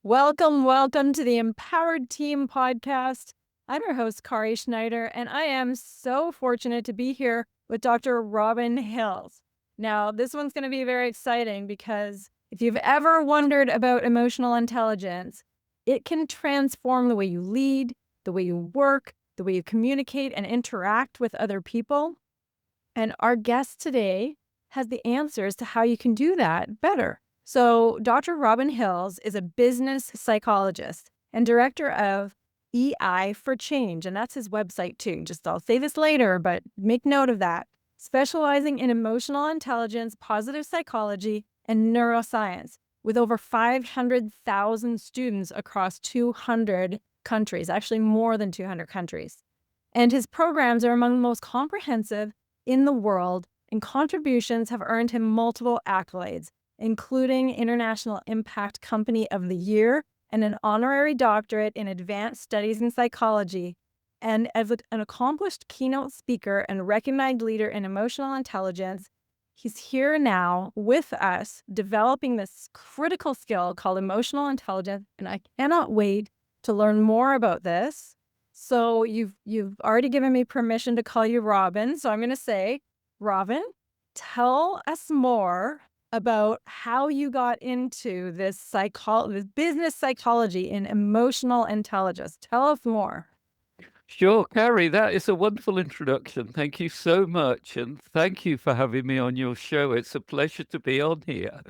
Welcome to the Empowered Team podcast. I'm your host, Kari Schneider, and I am so fortunate to be here with Dr. Robin Hills. Now, this one's going to be very exciting because if you've ever wondered about emotional intelligence, it can transform the way you lead, the way you work, the way you communicate and interact with other people. And our guest today has the answers to how you can do that better. So Dr. Robin Hills is a business psychologist and director of EI for Change, and that's his website too. I'll say this later, but make note of that. Specializing in emotional intelligence, positive psychology, and neuroscience with over 500,000 students across 200 countries, actually more than 200 countries. And his programs are among the most comprehensive in the world, and contributions have earned him multiple accolades, including International Impact Company of the Year and an honorary doctorate in advanced studies in psychology. And as an accomplished keynote speaker and recognized leader in emotional intelligence, he's here now with us developing this critical skill called emotional intelligence. And I cannot wait to learn more about this. So you've already given me permission to call you Robin. So I'm going to say, Robin, tell us more about how you got into this business psychology and emotional intelligence. Tell us more. Sure, Kari, that is a wonderful introduction. Thank you so much. And thank you for having me on your show. It's a pleasure to be on here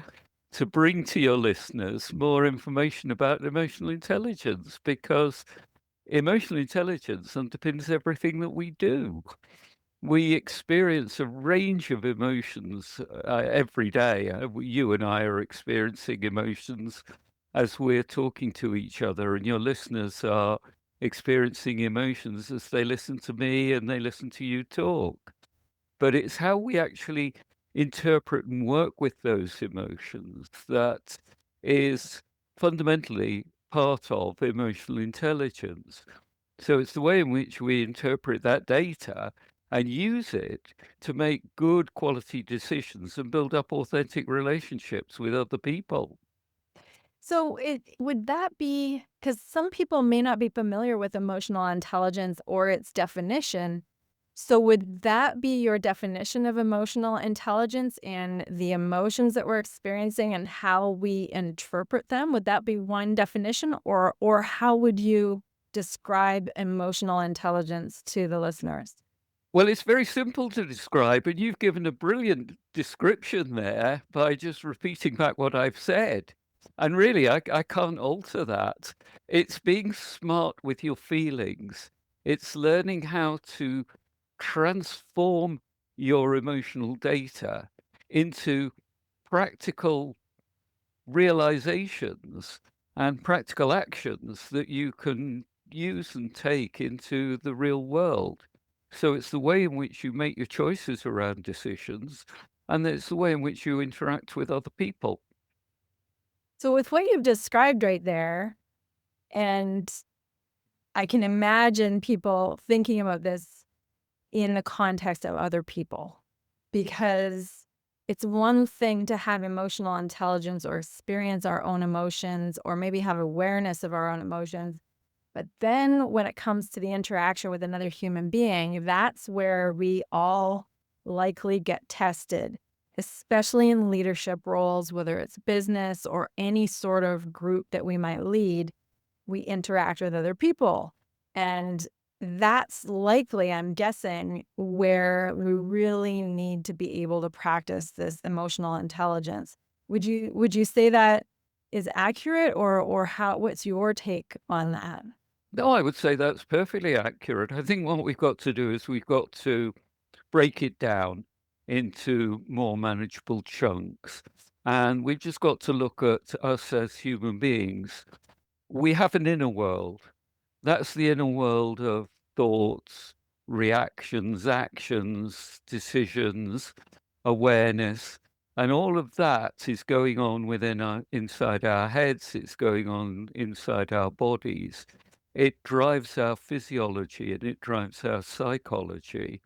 to bring to your listeners more information about emotional intelligence, because emotional intelligence underpins everything that we do. We experience a range of emotions every day. You and I are experiencing emotions as we're talking to each other, and your listeners are experiencing emotions as they listen to me and they listen to you talk. But it's how we actually interpret and work with those emotions that is fundamentally part of emotional intelligence. So it's the way in which we interpret that data and use it to make good quality decisions and build up authentic relationships with other people. So would that be, because some people may not be familiar with emotional intelligence or its definition. So would that be your definition of emotional intelligence and the emotions that we're experiencing and how we interpret them? Would that be one definition, or how would you describe emotional intelligence to the listeners? Well, it's very simple to describe, and you've given a brilliant description there by just repeating back what I've said. And really, I can't alter that. It's being smart with your feelings. It's learning how to transform your emotional data into practical realizations and practical actions that you can use and take into the real world. So it's the way in which you make your choices around decisions, and it's the way in which you interact with other people. So with what you've described right there, and I can imagine people thinking about this in the context of other people, because it's one thing to have emotional intelligence or experience our own emotions or maybe have awareness of our own emotions. But then when it comes to the interaction with another human being, that's where we all likely get tested, especially in leadership roles, whether it's business or any sort of group that we might lead. We interact with other people. And that's likely, I'm guessing, where we really need to be able to practice this emotional intelligence. Would you say that is accurate, or what's your take on that? No, I would say that's perfectly accurate. I think what we've got to do is we've got to break it down into more manageable chunks. And we've just got to look at us as human beings. We have an inner world. That's the inner world of thoughts, reactions, actions, decisions, awareness. And all of that is going on inside our heads. It's going on inside our bodies. It drives our physiology and it drives our psychology.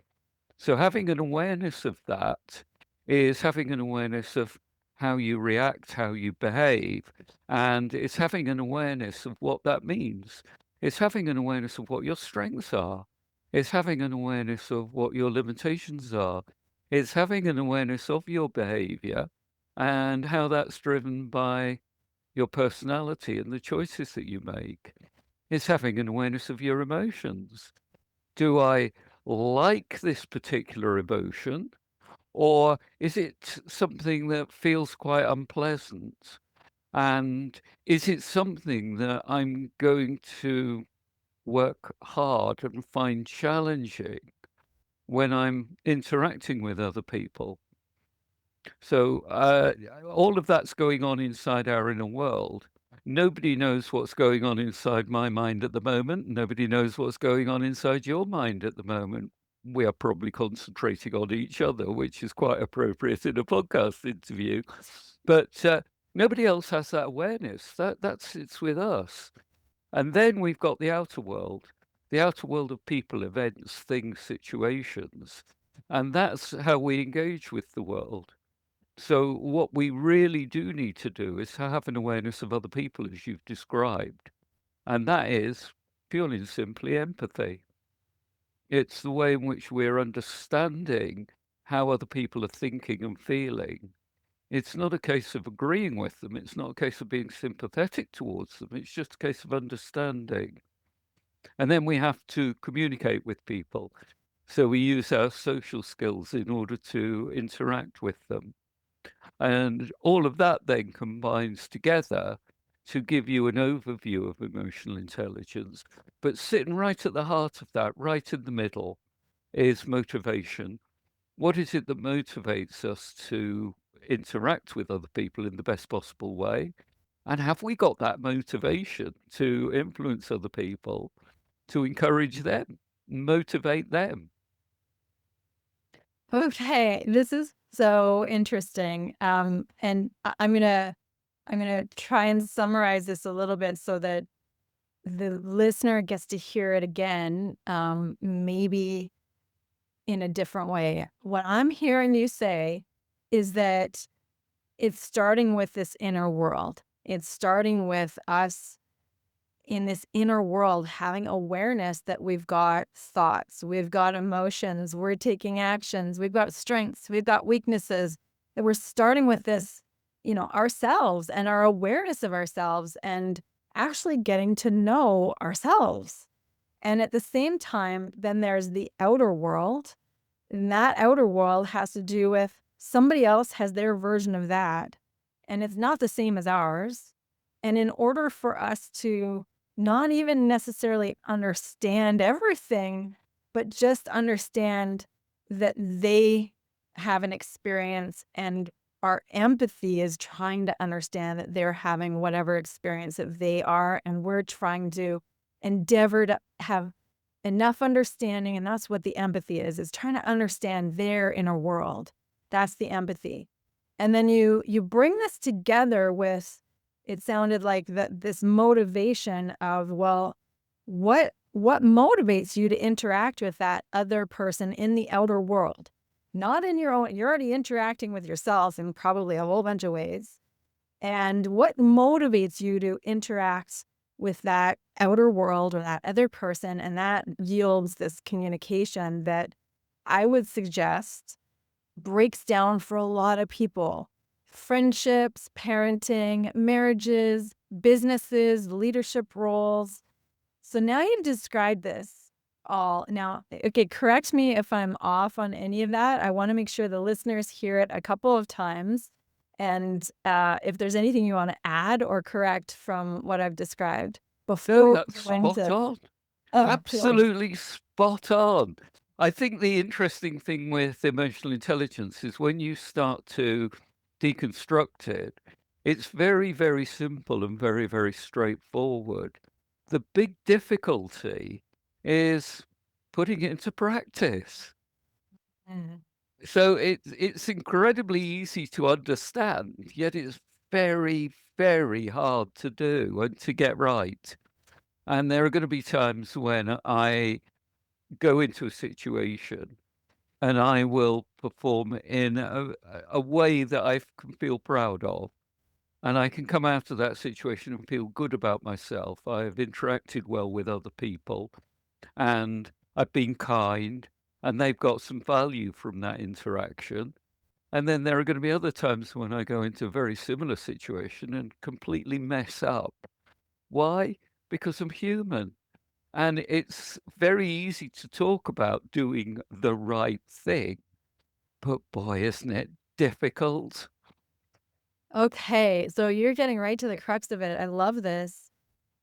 So having an awareness of that is having an awareness of how you react, how you behave. And it's having an awareness of what that means. It's having an awareness of what your strengths are. It's having an awareness of what your limitations are. It's having an awareness of your behavior and how that's driven by your personality and the choices that you make. It's having an awareness of your emotions. Do I like this particular emotion? Or is it something that feels quite unpleasant? And is it something that I'm going to work hard and find challenging when I'm interacting with other people? So all of that's going on inside our inner world. Nobody knows what's going on inside my mind at the moment. Nobody knows what's going on inside your mind at the moment. We are probably concentrating on each other, which is quite appropriate in a podcast interview. But nobody else has that awareness. That's it's with us. And then we've got the outer world of people, events, things, situations. And that's how we engage with the world. So what we really do need to do is to have an awareness of other people, as you've described, and that is purely and simply empathy. It's the way in which we're understanding how other people are thinking and feeling. It's not a case of agreeing with them. It's not a case of being sympathetic towards them. It's just a case of understanding. And then we have to communicate with people. So we use our social skills in order to interact with them. And all of that then combines together to give you an overview of emotional intelligence. But sitting right at the heart of that, right in the middle, is motivation. What is it that motivates us to interact with other people in the best possible way? And have we got that motivation to influence other people, to encourage them, motivate them? Okay, this is so interesting. And I'm gonna try and summarize this a little bit so that the listener gets to hear it again, maybe in a different way. What I'm hearing you say is that it's starting with this inner world. It's starting with us in this inner world having awareness that we've got thoughts, we've got emotions, we're taking actions, we've got strengths, we've got weaknesses, that we're starting with this, ourselves and our awareness of ourselves and actually getting to know ourselves. And at the same time, then there's the outer world. And that outer world has to do with somebody else has their version of that. And it's not the same as ours. And in order for us to not even necessarily understand everything, but just understand that they have an experience and our empathy is trying to understand that they're having whatever experience that they are. And we're trying to endeavor to have enough understanding. And that's what the empathy is trying to understand their inner world. That's the empathy. And then you bring this together with, it sounded like this motivation of, well, what motivates you to interact with that other person in the outer world? Not in your own, you're already interacting with yourself in probably a whole bunch of ways. And what motivates you to interact with that outer world or that other person? And that yields this communication that I would suggest breaks down for a lot of people. Friendships, parenting, marriages, businesses, leadership roles. So now you've described this all. Now, okay, correct me if I'm off on any of that. I want to make sure the listeners hear it a couple of times. And if there's anything you want to add or correct from what I've described No, before we that's go spot into, on. oh, cool. Absolutely spot on. I think the interesting thing with emotional intelligence is when you start to deconstruct it, it's very, very simple and very, very straightforward. The big difficulty is putting it into practice. Mm. So it's incredibly easy to understand, yet it's very, very hard to do and to get right. And there are going to be times when I go into a situation and I will perform in a way that I can feel proud of. And I can come out of that situation and feel good about myself. I've interacted well with other people and I've been kind and they've got some value from that interaction. And then there are going to be other times when I go into a very similar situation and completely mess up. Why? Because I'm human. And it's very easy to talk about doing the right thing, but boy, isn't it difficult? Okay, so you're getting right to the crux of it. I love this,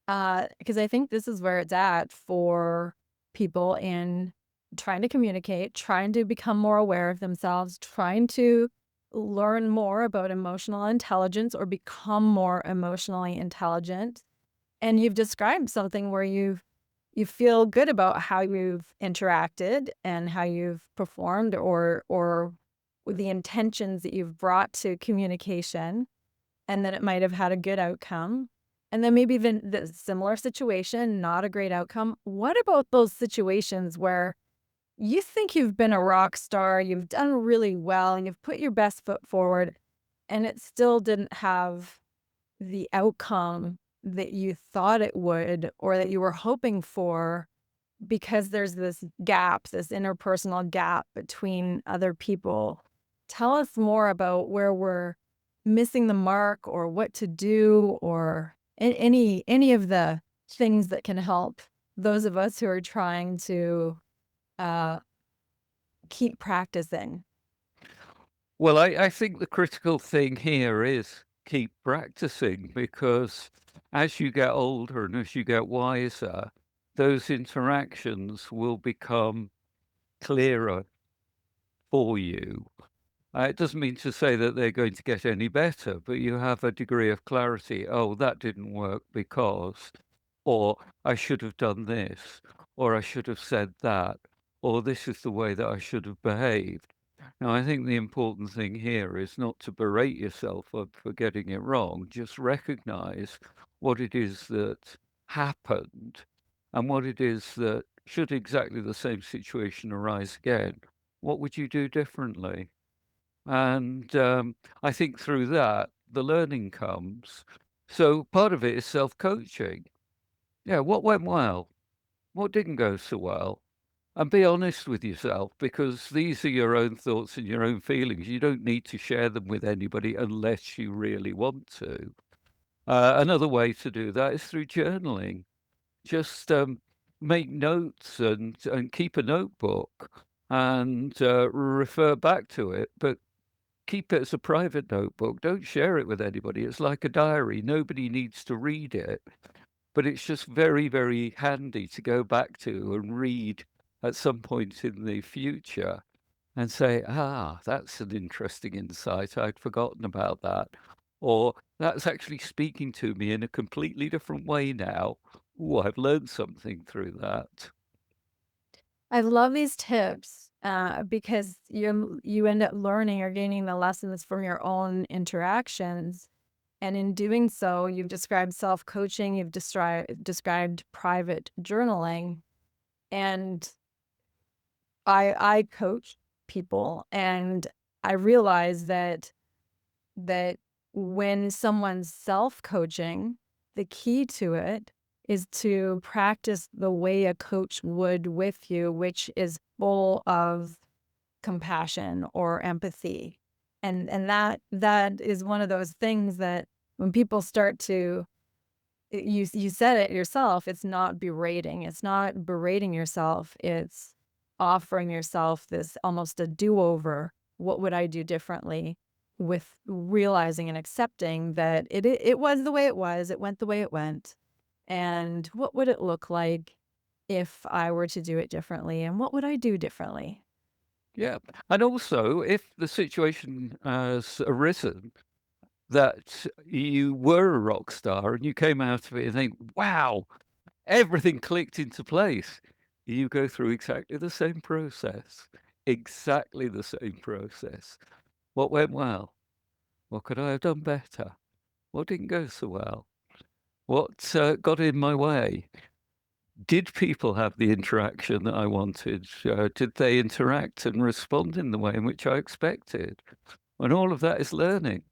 because I think this is where it's at for people in trying to communicate, trying to become more aware of themselves, trying to learn more about emotional intelligence or become more emotionally intelligent. And you've described something where you feel good about how you've interacted and how you've performed or with the intentions that you've brought to communication and that it might have had a good outcome. And then maybe the similar situation, not a great outcome. What about those situations where you think you've been a rock star, you've done really well, and you've put your best foot forward, and it still didn't have the outcome that you thought it would or that you were hoping for because there's this gap, this interpersonal gap between other people. Tell us more about where we're missing the mark or what to do or any of the things that can help those of us who are trying to uh, keep practicing. Well, I think the critical thing here is keep practicing because as you get older and as you get wiser, those interactions will become clearer for you. It doesn't mean to say that they're going to get any better, but you have a degree of clarity. Oh, that didn't work because, or I should have done this, or I should have said that, or this is the way that I should have behaved. Now, I think the important thing here is not to berate yourself for getting it wrong. Just recognize what it is that happened and what it is that should exactly the same situation arise again, what would you do differently? And I think through that, the learning comes. So part of it is self-coaching. Yeah, what went well? What didn't go so well? And be honest with yourself because these are your own thoughts and your own feelings. You don't need to share them with anybody unless you really want to. Another way to do that is through journaling. Just make notes and keep a notebook and refer back to it. But keep it as a private notebook. Don't share it with anybody. It's like a diary. Nobody needs to read it, but it's just very, very handy to go back to and read at some point in the future and say, ah, that's an interesting insight. I'd forgotten about that. Or that's actually speaking to me in a completely different way now. Oh, I've learned something through that. I love these tips because you end up learning or gaining the lessons from your own interactions. And in doing so, you've described self-coaching, you've described private journaling. And I coach people and I realize that when someone's self-coaching, the key to it is to practice the way a coach would with you, which is full of compassion or empathy. And that is one of those things that when people start to you said it yourself, it's not berating. It's not berating yourself. It's offering yourself this almost a do-over. What would I do differently? With realizing and accepting that it was the way it was, it went the way it went. And what would it look like if I were to do it differently? And what would I do differently? Yeah. And also, if the situation has arisen that you were a rock star and you came out of it and think, wow, everything clicked into place. You go through exactly the same process. Exactly the same process. What went well? What could I have done better? What didn't go so well? What got in my way? Did people have the interaction that I wanted? Did they interact and respond in the way in which I expected? And all of that is learning.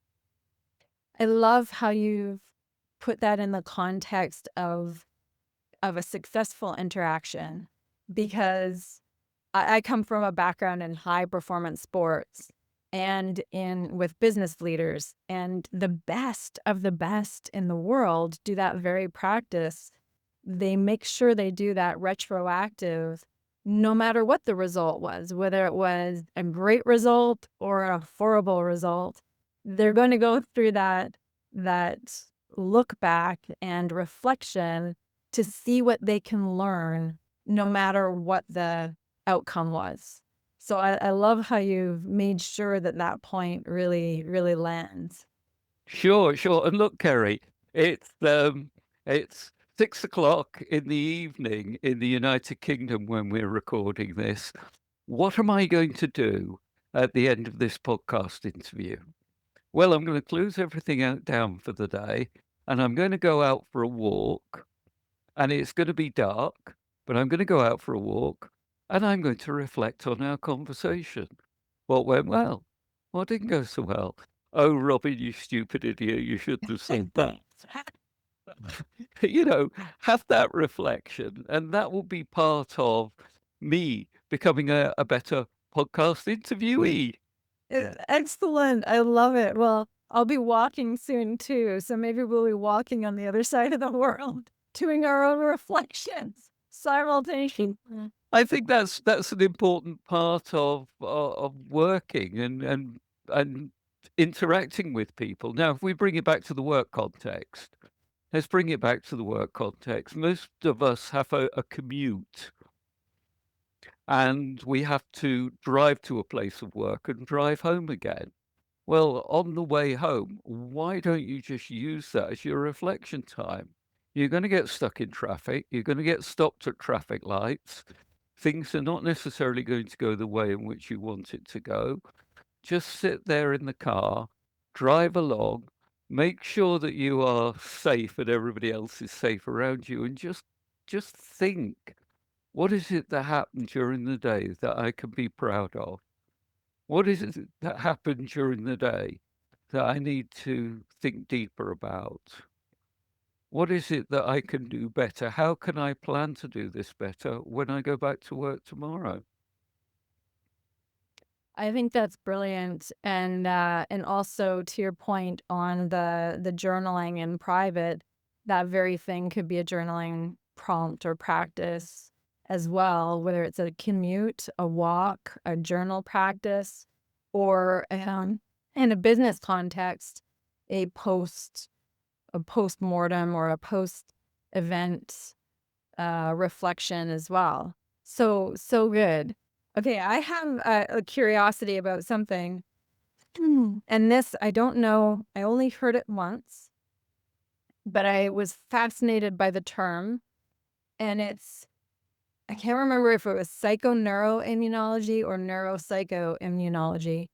I love how you've put that in the context of a successful interaction, because I come from a background in high performance sports and in with business leaders, and the best of the best in the world do that very practice. They make sure they do that retroactive, no matter what the result was, whether it was a great result or a horrible result. They're going to go through that look back and reflection to see what they can learn, no matter what the outcome was. So I love how you've made sure that that point really, really lands. Sure, sure. And look, Kerry, it's 6 o'clock in the evening in the United Kingdom when we're recording this. What am I going to do at the end of this podcast interview? Well, I'm going to close everything out down for the day, and I'm going to go out for a walk, and it's going to be dark, but I'm going to go out for a walk, and I'm going to reflect on our conversation. What went well? What didn't go so well? Oh, Robin, you stupid idiot, you shouldn't have said that. You know, have that reflection, and that will be part of me becoming a better podcast interviewee. Excellent. I love it. Well, I'll be walking soon too, so maybe we'll be walking on the other side of the world, doing our own reflections simultaneously. I think that's an important part of working and interacting with people. Now, if we bring it back to the work context, let's bring it back to the work context. Most of us have a commute, and we have to drive to a place of work and drive home again. Well, on the way home, why don't you just use that as your reflection time? You're going to get stuck in traffic. You're going to get stopped at traffic lights. Things are not necessarily going to go the way in which you want it to go. Just sit there in the car, drive along, make sure that you are safe and everybody else is safe around you, and just think, what is it that happened during the day that I can be proud of? What is it that happened during the day that I need to think deeper about? What is it that I can do better? How can I plan to do this better when I go back to work tomorrow? I think that's brilliant, and also to your point on the journaling in private, that very thing could be a journaling prompt or practice as well, whether it's a commute, a walk, a journal practice, or in a business context, a post-mortem or a post-event reflection as well. So good. Okay, I have a curiosity about something. And this, I don't know, I only heard it once, but I was fascinated by the term. And I can't remember if it was psychoneuroimmunology or neuropsychoimmunology,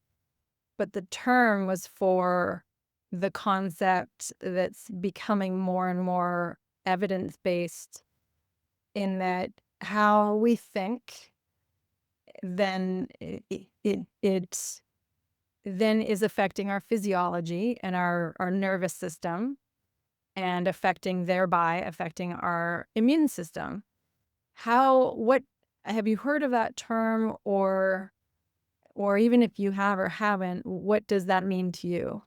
but the term was for the concept that's becoming more and more evidence-based, in that how we think then it then is affecting our physiology and our nervous system, and thereby affecting our immune system. What have you heard of that term, or even if you have or haven't, what does that mean to you?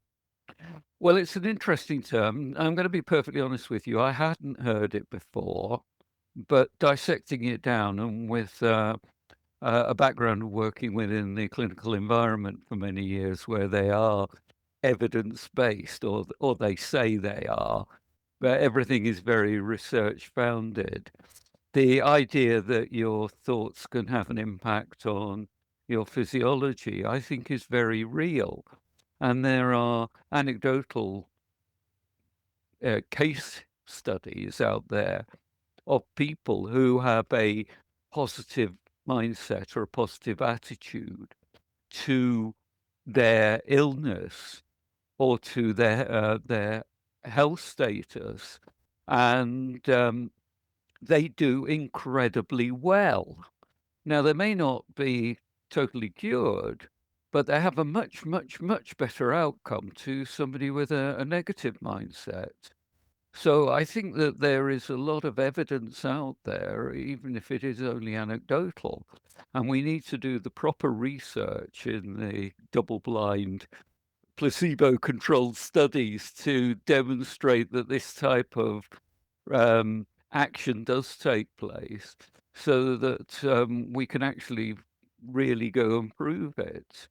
Well, it's an interesting term. I'm going to be perfectly honest with you. I hadn't heard it before, but dissecting it down and with a background of working within the clinical environment for many years where they are evidence-based, or they say they are, but everything is very research-founded. The idea that your thoughts can have an impact on your physiology, I think, is very real. And there are anecdotal case studies out there of people who have a positive mindset or a positive attitude to their illness or to their health status, and they do incredibly well. Now, they may not be totally cured, but they have a much, much, much better outcome to somebody with a negative mindset. So I think that there is a lot of evidence out there, even if it is only anecdotal, and we need to do the proper research in the double-blind, placebo-controlled studies to demonstrate that this type of action does take place, so that we can actually really go and prove it.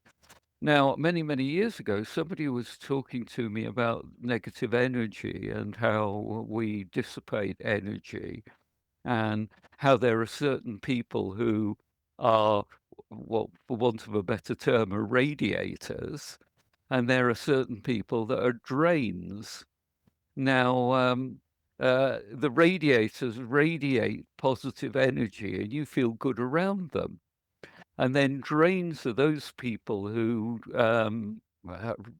Now, many, many years ago, somebody was talking to me about negative energy and how we dissipate energy, and how there are certain people who are, well, for want of a better term, are radiators, and there are certain people that are drains. Now, the radiators radiate positive energy, and you feel good around them. And then drains are those people who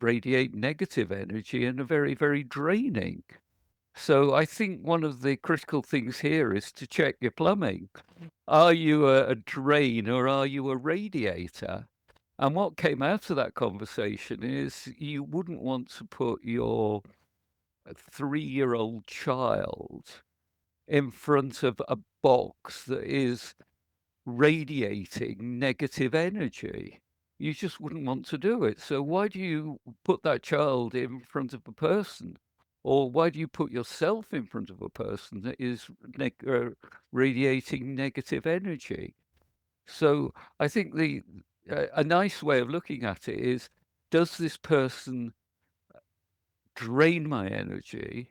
radiate negative energy and are very, very draining. So I think one of the critical things here is to check your plumbing. Are you a drain or are you a radiator? And what came out of that conversation is you wouldn't want to put your 3-year-old child in front of a box that is radiating negative energy. You just wouldn't want to do it. So why do you put that child in front of a person? Or why do you put yourself in front of a person that is radiating negative energy? So I think a nice way of looking at it is, does this person drain my energy,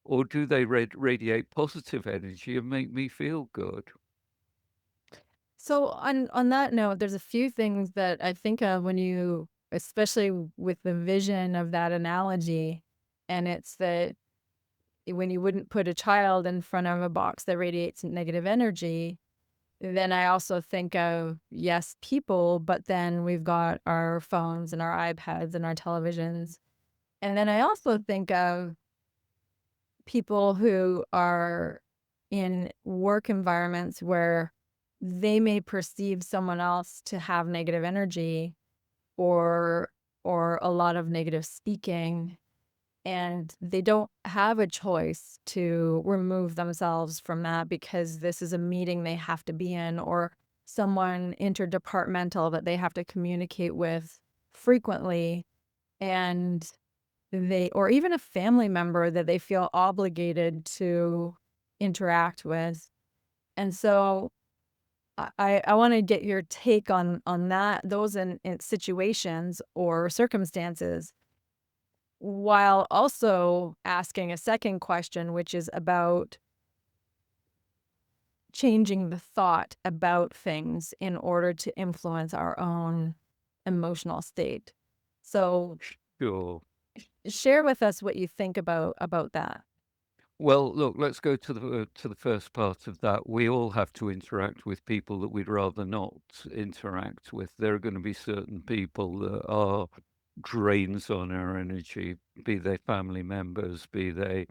or do they radiate positive energy and make me feel good? So on that note, there's a few things that I think of when you, especially with the vision of that analogy, and it's that when you wouldn't put a child in front of a box that radiates negative energy, then I also think of, yes, people, but then we've got our phones and our iPads and our televisions. And then I also think of people who are in work environments where they may perceive someone else to have negative energy or a lot of negative speaking, and they don't have a choice to remove themselves from that because this is a meeting they have to be in, or someone interdepartmental that they have to communicate with frequently, and they, or even a family member that they feel obligated to interact with. And so I want to get your take on that, those in situations or circumstances, while also asking a second question, which is about changing the thought about things in order to influence our own emotional state. So Sure. share with us what you think about that. Well, look, let's go to the first part of that. We all have to interact with people that we'd rather not interact with. There are going to be certain people that are drains on our energy, be they family members, be they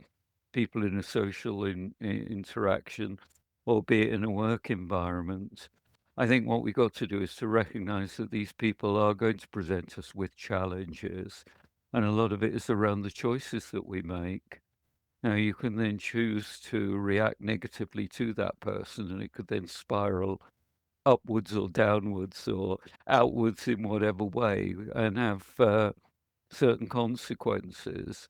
people in a social interaction, or be it in a work environment. I think what we've got to do is to recognize that these people are going to present us with challenges, and a lot of it is around the choices that we make. Now, you can then choose to react negatively to that person, and it could then spiral upwards or downwards or outwards in whatever way and have certain consequences.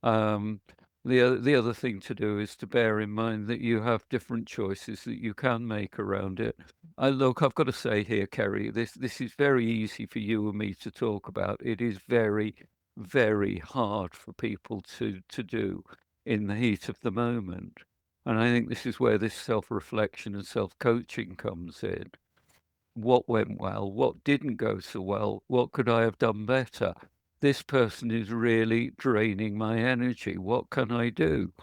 Um, the other thing to do is to bear in mind that you have different choices that you can make around it. Look, I've got to say here, Kerry, this is very easy for you and me to talk about. It is very, very hard for people to do in the heat of the moment. And I think this is where this self-reflection and self-coaching comes in. What went well? What didn't go so well? What could I have done better? This person is really draining my energy. What can I do?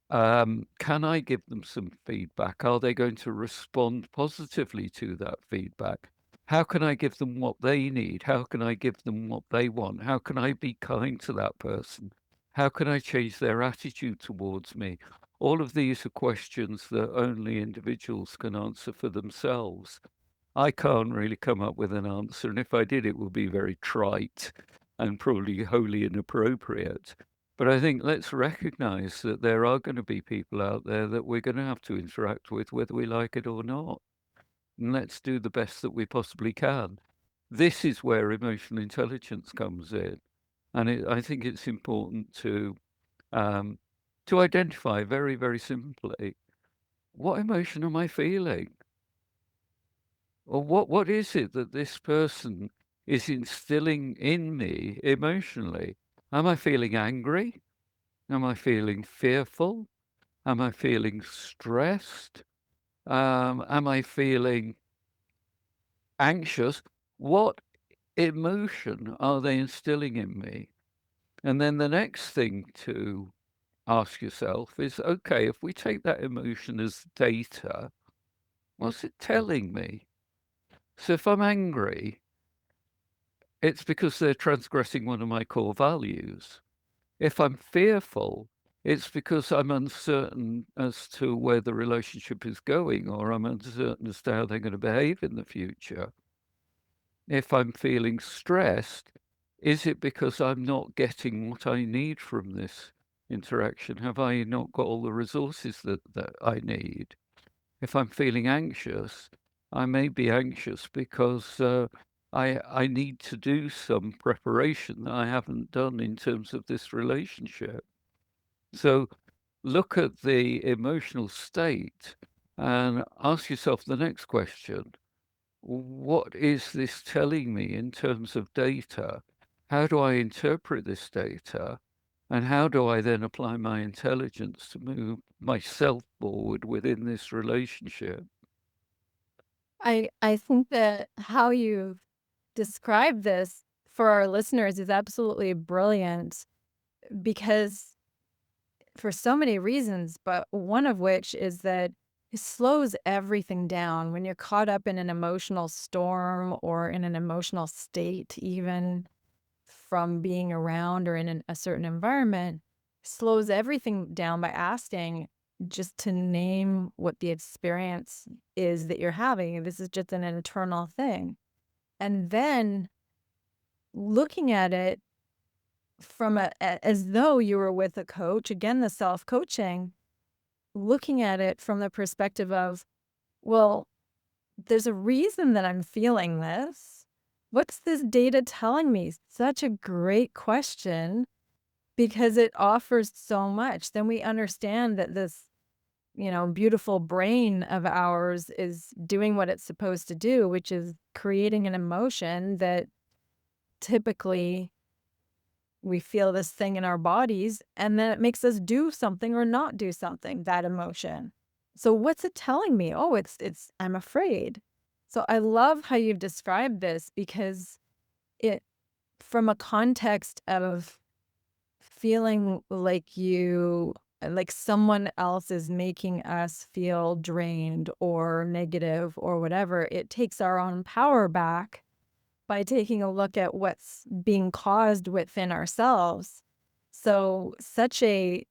Can I give them some feedback? Are they going to respond positively to that feedback? How can I give them what they need? How can I give them what they want? How can I be kind to that person? How can I change their attitude towards me? All of these are questions that only individuals can answer for themselves. I can't really come up with an answer, and if I did, it would be very trite and probably wholly inappropriate. But I think let's recognize that there are going to be people out there that we're going to have to interact with, whether we like it or not. And let's do the best that we possibly can. This is where emotional intelligence comes in. And I think it's important to identify very, very simply, what emotion am I feeling? Or what is it that this person is instilling in me emotionally? Am I feeling angry? Am I feeling fearful? Am I feeling stressed? Am I feeling anxious? What emotion are they instilling in me? And then the next thing to ask yourself is, okay, if we take that emotion as data, what's it telling me? So if I'm angry, it's because they're transgressing one of my core values. If I'm fearful, it's because I'm uncertain as to where the relationship is going, or I'm uncertain as to how they're going to behave in the future. If I'm feeling stressed, is it because I'm not getting what I need from this interaction? Have I not got all the resources that I need? If I'm feeling anxious, I may be anxious because I need to do some preparation that I haven't done in terms of this relationship. So look at the emotional state and ask yourself the next question. What is this telling me in terms of data? How do I interpret this data? And how do I then apply my intelligence to move myself forward within this relationship? I think that how you've described this for our listeners is absolutely brilliant because for so many reasons, but one of which is that it slows everything down when you're caught up in an emotional storm or in an emotional state, even from being around or in a certain environment, slows everything down by asking just to name what the experience is that you're having. This is just an internal thing. And then looking at it from as though you were with a coach, again, the self coaching, looking at it from the perspective of, well, there's a reason that I'm feeling this. What's this data telling me? Such a great question because it offers so much. Then we understand that this, beautiful brain of ours is doing what it's supposed to do, which is creating an emotion that typically we feel this thing in our bodies, and then it makes us do something or not do something, that emotion. So what's it telling me? Oh, it's I'm afraid. So I love how you've described this because it from a context of feeling like someone else is making us feel drained or negative or whatever, it takes our own power back by taking a look at what's being caused within ourselves. So such a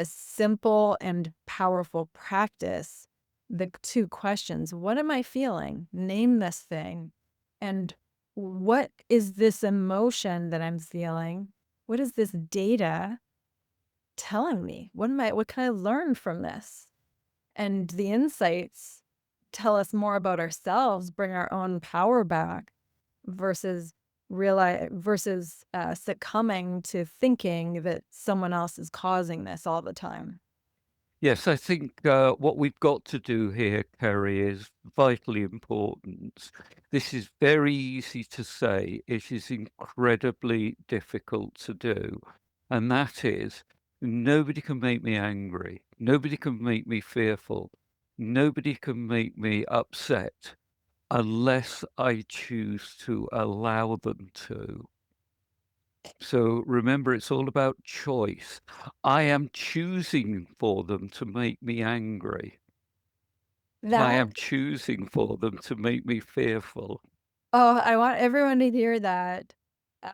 simple and powerful practice. The two questions, what am I feeling? Name this thing. And what is this emotion that I'm feeling? What is this data telling me? What can I learn from this? And the insights tell us more about ourselves, bring our own power back versus succumbing to thinking that someone else is causing this all the time. Yes, I think what we've got to do here, Kerry, is vitally important. This is very easy to say. It is incredibly difficult to do. And that is, nobody can make me angry. Nobody can make me fearful. Nobody can make me upset unless I choose to allow them to. So remember, it's all about choice. I am choosing for them to make me angry. I That am choosing for them to make me fearful. Oh, I want everyone to hear that. Uh,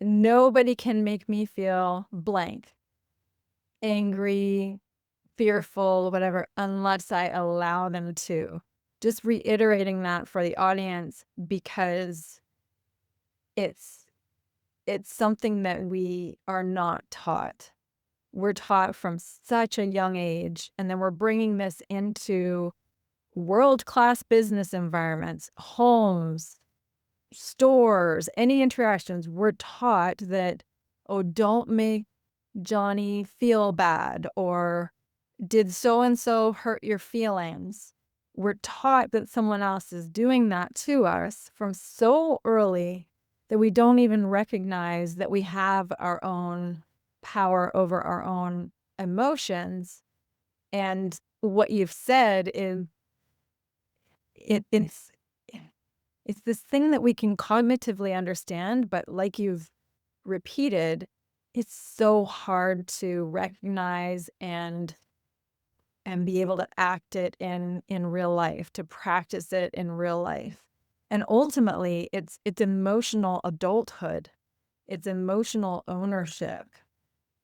Nobody can make me feel blank. angry, fearful, whatever, unless I allow them to. Just reiterating that for the audience because it's it's something that we are not taught. We're taught from such a young age, and then we're bringing this into world-class business environments, homes, stores, any interactions. We're taught that, oh, don't make Johnny feel bad, or did so and so hurt your feelings? We're taught that someone else is doing that to us from so early that we don't even recognize that we have our own power over our own emotions. And what you've said is it's this thing that we can cognitively understand, but like you've repeated, it's so hard to recognize and be able to act it in real life, to practice it in real life. And ultimately, it's emotional adulthood. It's emotional ownership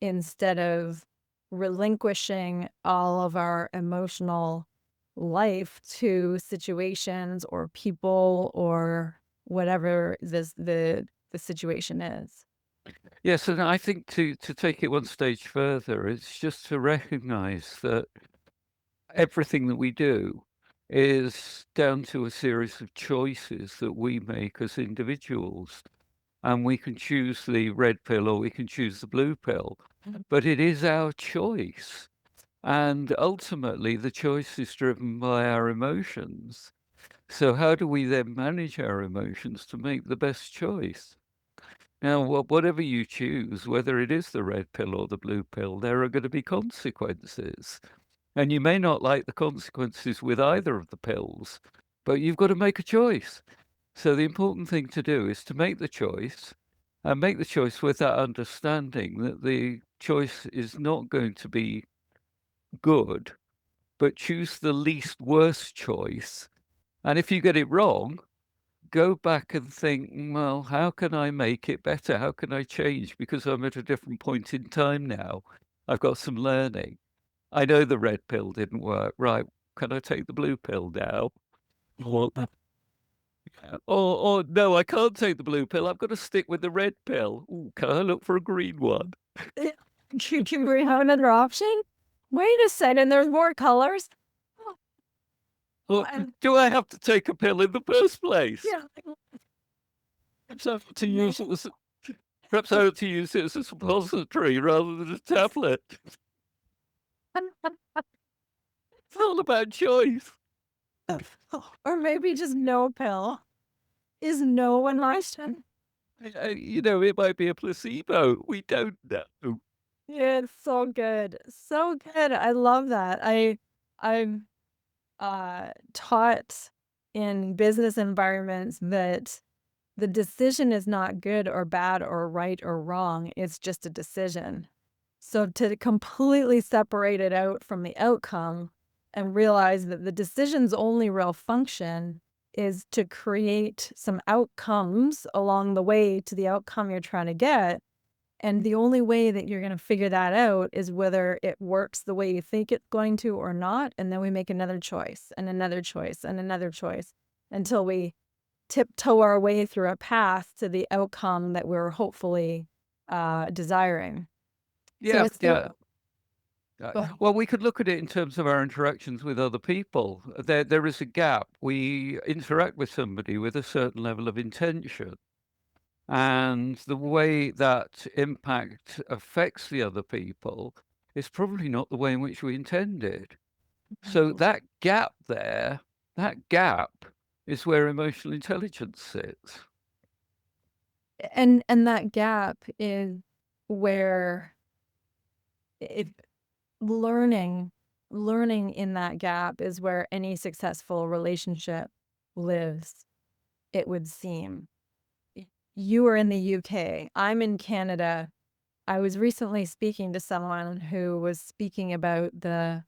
instead of relinquishing all of our emotional life to situations or people or whatever the situation is. Yes, and I think to take it one stage further, it's just to recognize that everything that we do is down to a series of choices that we make as individuals. And we can choose the red pill or we can choose the blue pill, but it is our choice. And ultimately, the choice is driven by our emotions. So, how do we then manage our emotions to make the best choice? Now, whatever you choose, whether it is the red pill or the blue pill, there are going to be consequences. And you may not like the consequences with either of the pills, but you've got to make a choice. So the important thing to do is to make the choice and make the choice with that understanding that the choice is not going to be good, but choose the least worst choice. And if you get it wrong, go back and think, well, how can I make it better? How can I change? Because I'm at a different point in time now. I've got some learning. I know the red pill didn't work. Right. Can I take the blue pill now? Well, or no, I can't take the blue pill. I've got to stick with the red pill. Ooh, can I look for a green one? Can we have another option? Wait a second, there's more colors. Or do I have to take a pill in the first place? Yeah. Perhaps I have to use it as perhaps I ought to use it as a suppository rather than a tablet. It's all about choice. Or maybe just no pill. Is no an option? You know, it might be a placebo. We don't know. Yeah, it's so good. So good. I love that. I've taught in business environments that the decision is not good or bad or right or wrong. It's just a decision. So to completely separate it out from the outcome and realize that the decision's only real function is to create some outcomes along the way to the outcome you're trying to get. And the only way that you're going to figure that out is whether it works the way you think it's going to or not. And then we make another choice and another choice and another choice until we tiptoe our way through a path to the outcome that we're hopefully desiring. So Yeah, it's yeah. go Well, we could look at it in terms of our interactions with other people. There is a gap. We interact with somebody with a certain level of intention, and the way that impact affects the other people is probably not the way in which we intended. So that gap there, that gap is where emotional intelligence sits. and that gap is where if learning in that gap is where any successful relationship lives, it would seem. You are in the UK. I'm in Canada. I was recently speaking to someone who was speaking about the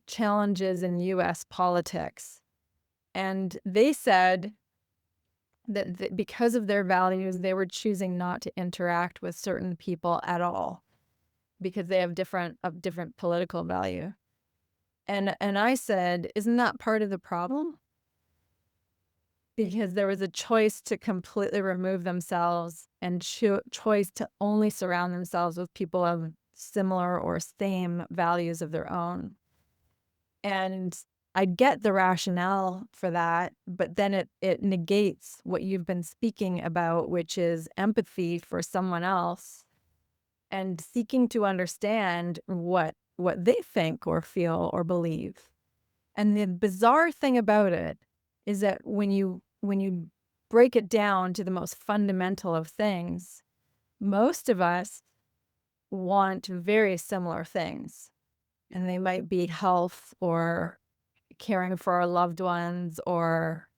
challenges in US politics. And they said that because of their values, they were choosing not to interact with certain people at all. because they have different political value. And I said, isn't that part of the problem? Because there was a choice to completely remove themselves and choice to only surround themselves with people of similar or same values of their own. And I get the rationale for that, but then it negates what you've been speaking about, which is empathy for someone else and seeking to understand what they think or feel or believe. And the bizarre thing about it is that when you break it down to the most fundamental of things, most of us want very similar things. And they might be health or caring for our loved ones or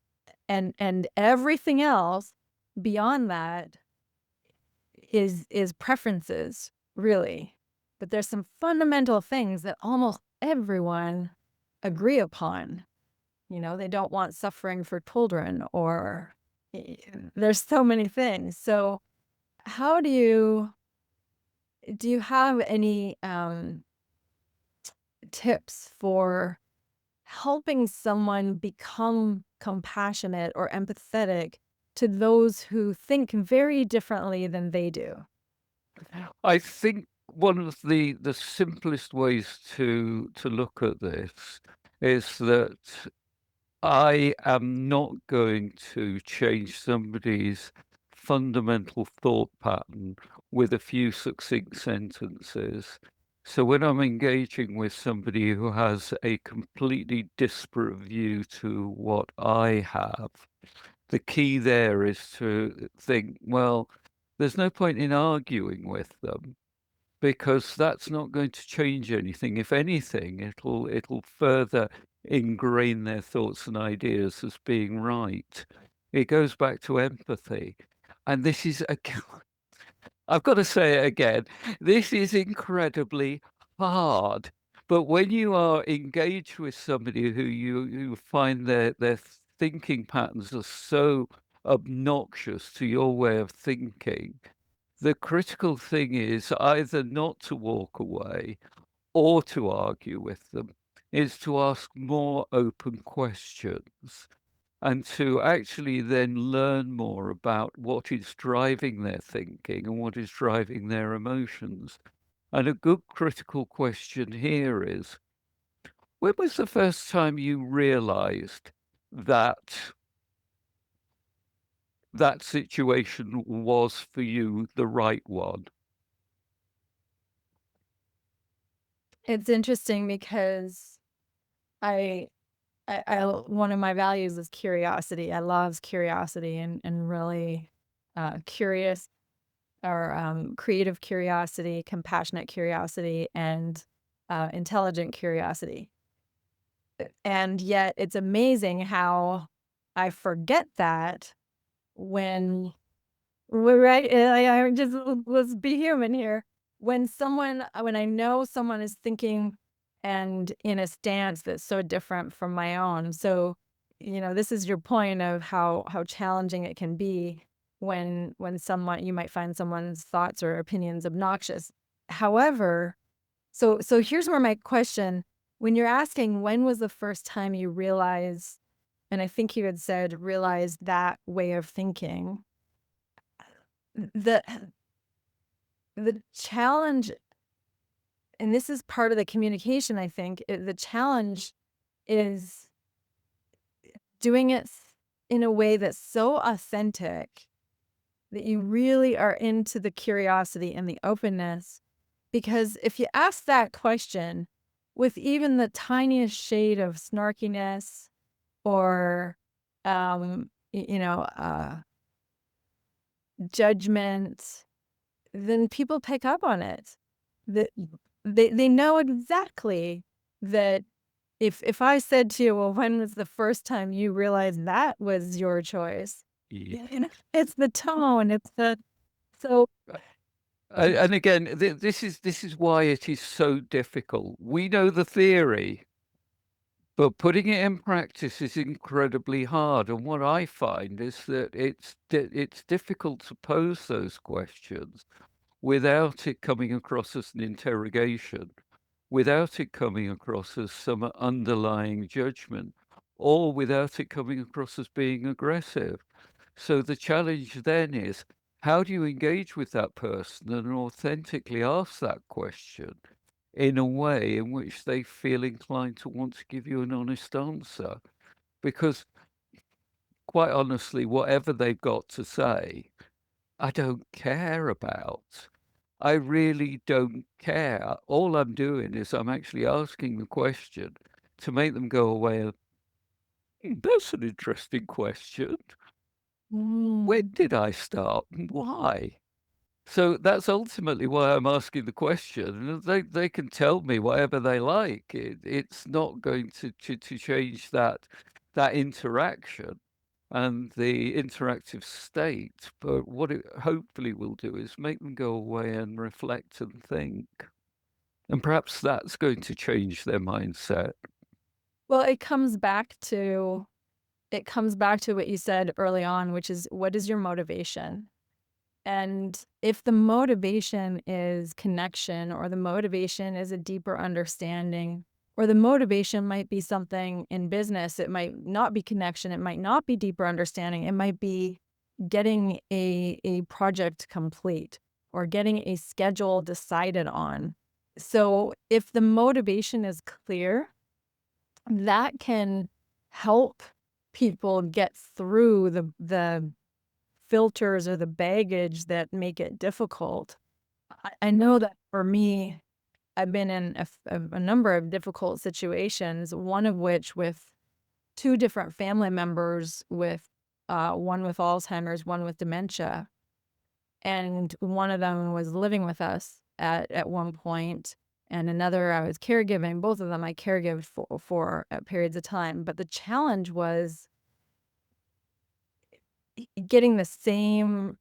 and everything else beyond that is preferences, really. But there's some fundamental things that almost everyone agree upon. You know, they don't want suffering for children, or there's so many things. So how do you have any tips for helping someone become compassionate or empathetic to those who think very differently than they do? I think one of the simplest ways to look at this is that I am not going to change somebody's fundamental thought pattern with a few succinct sentences. So when I'm engaging with somebody who has a completely disparate view to what I have, the key there is to think, well, there's no point in arguing with them because that's not going to change anything. If anything, it'll further ingrain their thoughts and ideas as being right. It goes back to empathy. And this is, I've got to say it again, this is incredibly hard. But when you are engaged with somebody who you find their thinking patterns are so obnoxious to your way of thinking, the critical thing is either not to walk away or to argue with them, is to ask more open questions and to actually then learn more about what is driving their thinking and what is driving their emotions. And a good critical question here is, when was the first time you realized that that situation was for you the right one? It's interesting because I one of my values is curiosity. I love curiosity and really curious or creative curiosity, compassionate curiosity, and intelligent curiosity. And yet it's amazing how I forget that when we're right. I just let's be human here. When I know someone is thinking and in a stance that's so different from my own. So, this is your point of how challenging it can be when someone you might find someone's thoughts or opinions obnoxious. However, so here's where my question, when you're asking when was the first time you realized, and I think you had said realized that way of thinking, the the challenge, and this is part of the communication, I think, the challenge is doing it in a way that's so authentic that you really are into the curiosity and the openness. Because if you ask that question with even the tiniest shade of snarkiness or, judgment, then people pick up on it. That they know exactly that if I said to you, "Well, when was the first time you realized that was your choice?" Yeah. It's the tone, it's the so And again, this is why it is so difficult. We know the theory, but putting it in practice is incredibly hard. And what I find is that it's difficult to pose those questions without it coming across as an interrogation, without it coming across as some underlying judgment, or without it coming across as being aggressive. So the challenge then is, how do you engage with that person and authentically ask that question in a way in which they feel inclined to want to give you an honest answer? Because quite honestly, whatever they've got to say, I don't care about. I really don't care. All I'm doing is I'm actually asking the question to make them go away and, that's an interesting question. When did I start? Why? So that's ultimately why I'm asking the question. And they can tell me whatever they like. It's not going to change that interaction and the interactive state. But what it hopefully will do is make them go away and reflect and think. And perhaps that's going to change their mindset. Well, it comes back to what you said early on, which is, what is your motivation? And if the motivation is connection, or the motivation is a deeper understanding, or the motivation might be something in business, it might not be connection, it might not be deeper understanding, it might be getting a project complete or getting a schedule decided on. So if the motivation is clear, that can help people get through the filters or the baggage that make it difficult. I know that for me, I've been in a number of difficult situations, one of which with two different family members, with one with Alzheimer's, one with dementia. And one of them was living with us at one point, and another I was caregiving. Both of them I caregived for at periods of time. But the challenge was getting the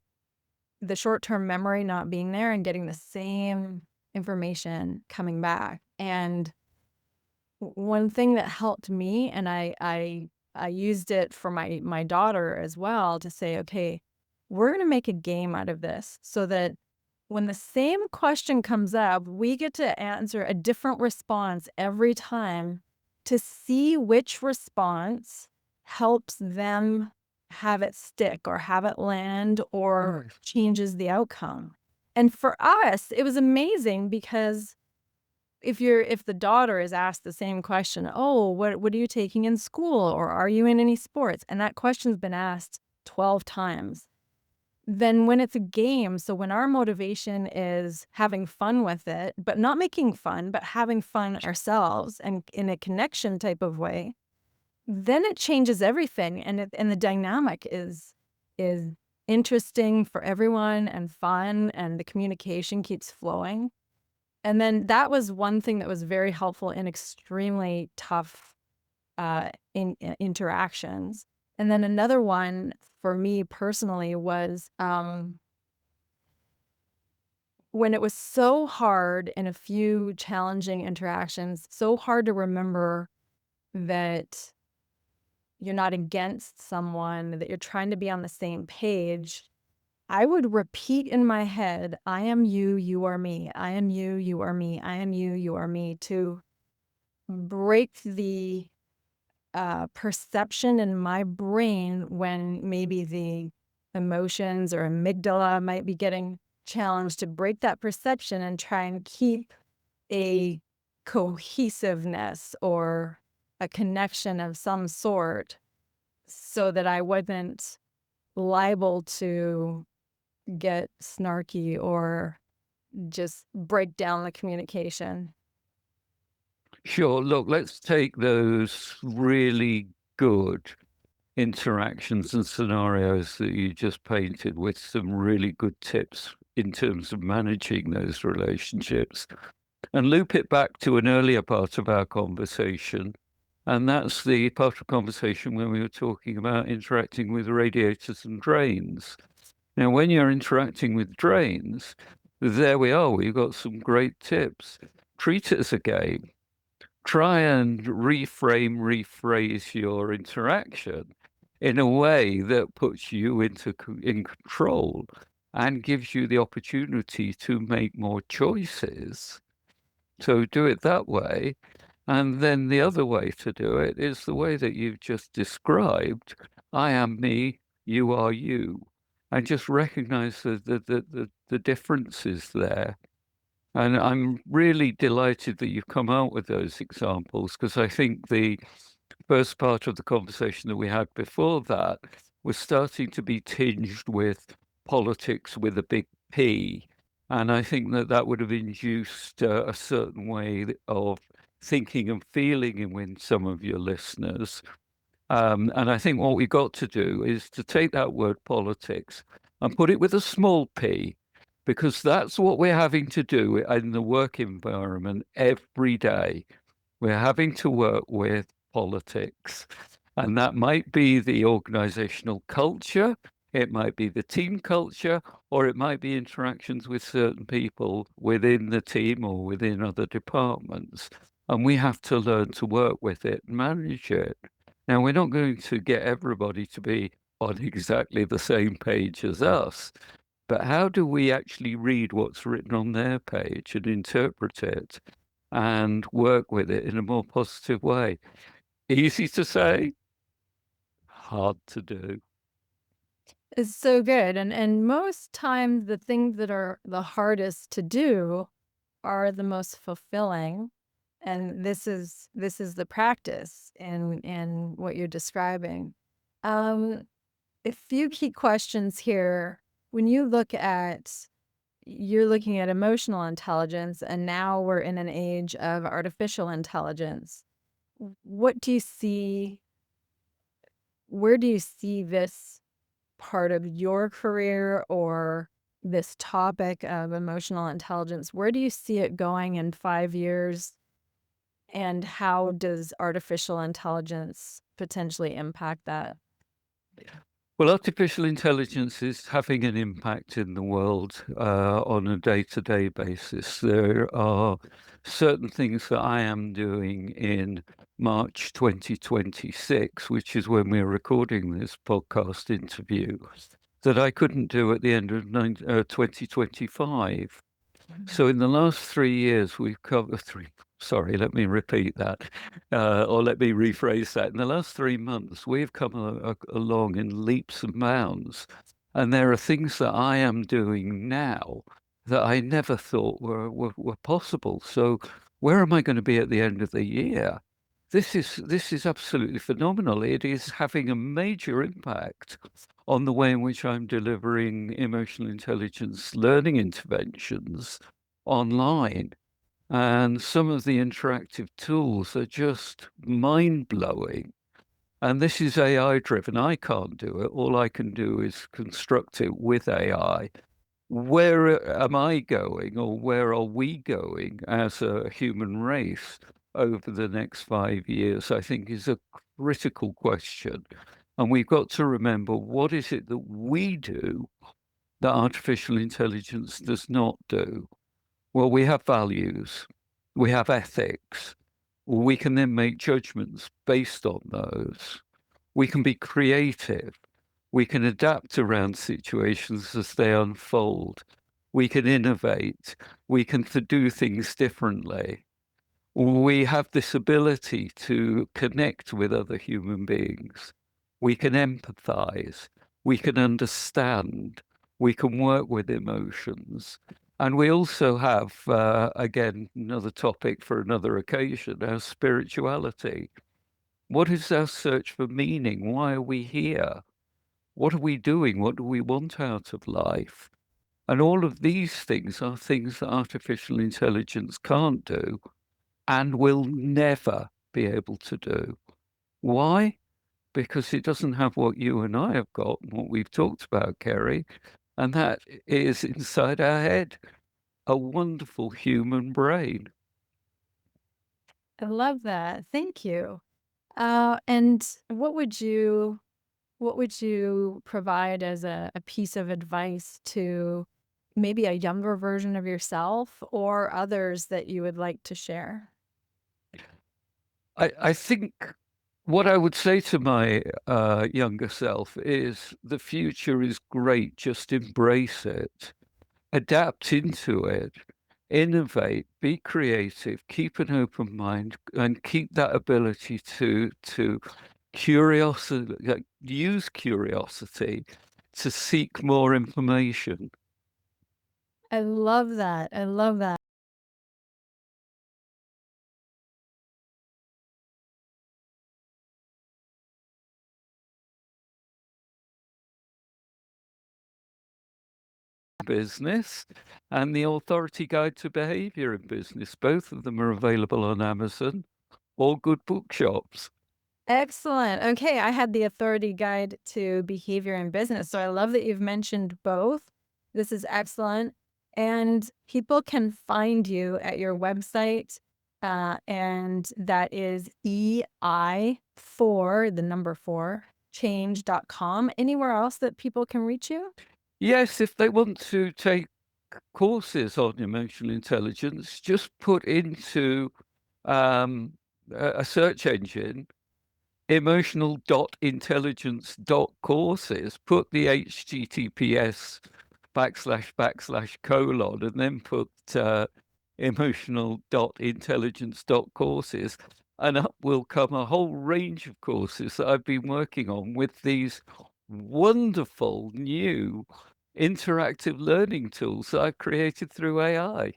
short-term memory not being there and getting the same information coming back. And one thing that helped me, and I used it for my daughter as well, to say, okay, we're going to make a game out of this, so that when the same question comes up, we get to answer a different response every time, to see which response helps them have it stick or have it land or changes the outcome. And for us, it was amazing, because if the daughter is asked the same question, oh, what are you taking in school? Or are you in any sports? And that question's been asked 12 times. Then when it's a game, so when our motivation is having fun with it, but not making fun, but having fun ourselves and in a connection type of way, then it changes everything. And the dynamic is interesting for everyone and fun, and the communication keeps flowing. And then that was one thing that was very helpful in extremely tough interactions. And then another one for me personally was when it was so hard in a few challenging interactions, so hard to remember that you're not against someone, that you're trying to be on the same page. I would repeat in my head, I am you, you are me. I am you, you are me. I am you, you are me, to break the perception in my brain when maybe the emotions or amygdala might be getting challenged, to break that perception and try and keep a cohesiveness or a connection of some sort, so that I wasn't liable to get snarky or just break down the communication. Sure. Look, let's take those really good interactions and scenarios that you just painted with some really good tips in terms of managing those relationships, and loop it back to an earlier part of our conversation. And that's the part of conversation when we were talking about interacting with radiators and drains. Now, when you're interacting with drains, there we are, we've got some great tips. Treat it as a game. Try and rephrase your interaction in a way that puts you in control and gives you the opportunity to make more choices. So do it that way. And then the other way to do it is the way that you've just described. I am me, you are you. And just recognize the differences there. And I'm really delighted that you've come out with those examples, because I think the first part of the conversation that we had before that was starting to be tinged with politics with a big P. And I think that that would have induced a certain way of thinking and feeling in some of your listeners. And I think what we've got to do is to take that word politics and put it with a small p, because that's what we're having to do in the work environment every day. We're having to work with politics. And that might be the organizational culture, it might be the team culture, or it might be interactions with certain people within the team or within other departments. And we have to learn to work with it and manage it. Now, we're not going to get everybody to be on exactly the same page as us, but how do we actually read what's written on their page and interpret it and work with it in a more positive way? Easy to say, hard to do. It's so good. And most times the things that are the hardest to do are the most fulfilling. And this is the practice in what you're describing. Um, a few key questions here. When you look at you're looking at emotional intelligence, and now we're in an age of artificial intelligence. What do you see? Where do you see this part of your career or this topic of emotional intelligence? Where do you see it going in 5 years? And how does artificial intelligence potentially impact that? Well, artificial intelligence is having an impact in the world on a day-to-day basis. There are certain things that I am doing in March 2026, which is when we're recording this podcast interview, that I couldn't do at the end of 2025. So in the last 3 years, we've covered three. Sorry, let me repeat that, or let me rephrase that. In the last 3 months, we've come along in leaps and bounds, and there are things that I am doing now that I never thought were possible. So where am I going to be at the end of the year? This is absolutely phenomenal. It is having a major impact on the way in which I'm delivering emotional intelligence learning interventions online. And some of the interactive tools are just mind blowing. And this is AI driven. I can't do it. All I can do is construct it with AI. Where am I going, or where are we going as a human race over the next 5 years, I think is a critical question. And we've got to remember, what is it that we do that artificial intelligence does not do? Well, we have values, we have ethics. We can then make judgments based on those. We can be creative. We can adapt around situations as they unfold. We can innovate. We can do things differently. We have this ability to connect with other human beings. We can empathize. We can understand. We can work with emotions. And we also have, again, another topic for another occasion, our spirituality. What is our search for meaning? Why are we here? What are we doing? What do we want out of life? And all of these things are things that artificial intelligence can't do and will never be able to do. Why? Because it doesn't have what you and I have got, and what we've talked about, Kari, and that is inside our head, a wonderful human brain. I love that. Thank you. And what would you provide as a piece of advice to maybe a younger version of yourself or others that you would like to share? I think What I would say to my younger self is the future is great. Just embrace it, adapt into it, innovate, be creative, keep an open mind, and keep that ability to curiosity, like, use curiosity to seek more information. I love that. I love that. Business and the Authority Guide to Behavior in Business. Both of them are available on Amazon or good bookshops. Excellent. Okay, I had the Authority Guide to Behavior in Business, so I love that you've mentioned both. This is excellent. And people can find you at your website, and that is EI4, the number 4, change.com. Anywhere else that people can reach you? Yes, if they want to take courses on emotional intelligence, just put into a search engine emotional.intelligence.courses, put the HTTPS // and then put emotional.intelligence.courses, and up will come a whole range of courses that I've been working on with these wonderful new interactive learning tools that I've created through AI.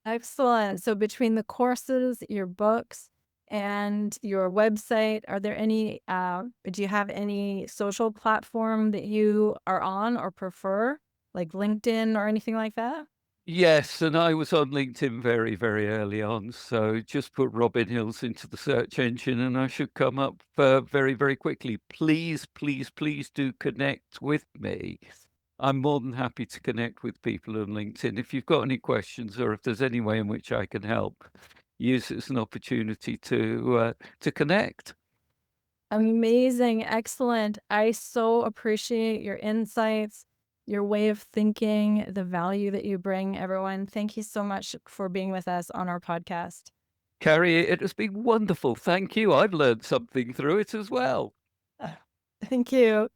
Excellent. So between the courses, your books, and your website, are there any, do you have any social platform that you are on or prefer, like LinkedIn or anything like that? Yes, and I was on LinkedIn very, very early on. So just put Robin Hills into the search engine and I should come up very, very quickly. Please, please, please do connect with me. I'm more than happy to connect with people on LinkedIn. If you've got any questions or if there's any way in which I can help, use it as an opportunity to connect. Amazing. Excellent. I so appreciate your insights, your way of thinking, the value that you bring, everyone. Thank you so much for being with us on our podcast. Carrie, it has been wonderful. Thank you. I've learned something through it as well. Thank you.